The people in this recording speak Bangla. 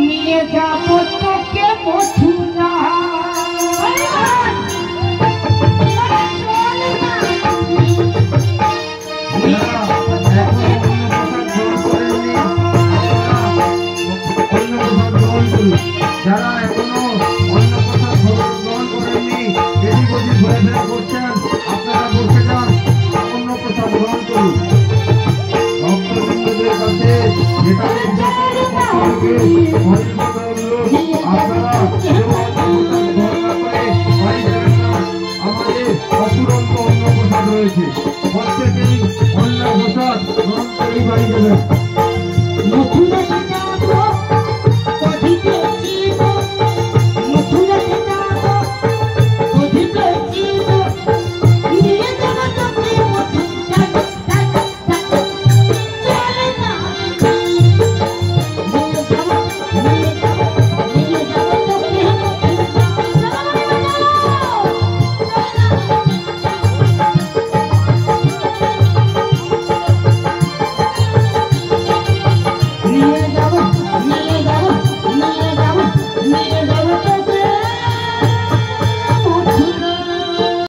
নিয়ে যাব তোকে মথুরা। যারা এখনো অন্য প্রসাদ গ্রহণ করেননি, এদিক ওদিক ঘোরাফেরা করছেন, আপনারা বসে যান, অন্য প্রসাদ গ্রহণ করুন। ভক্তবৃন্দদের কাছে যেটা আপনারা আমাদের অপুরন্ত অন্ন প্রসাদ রয়েছে, প্রত্যেকেই অন্ন প্রসাদ গ্রহণ করেই বাড়ি দেবেন।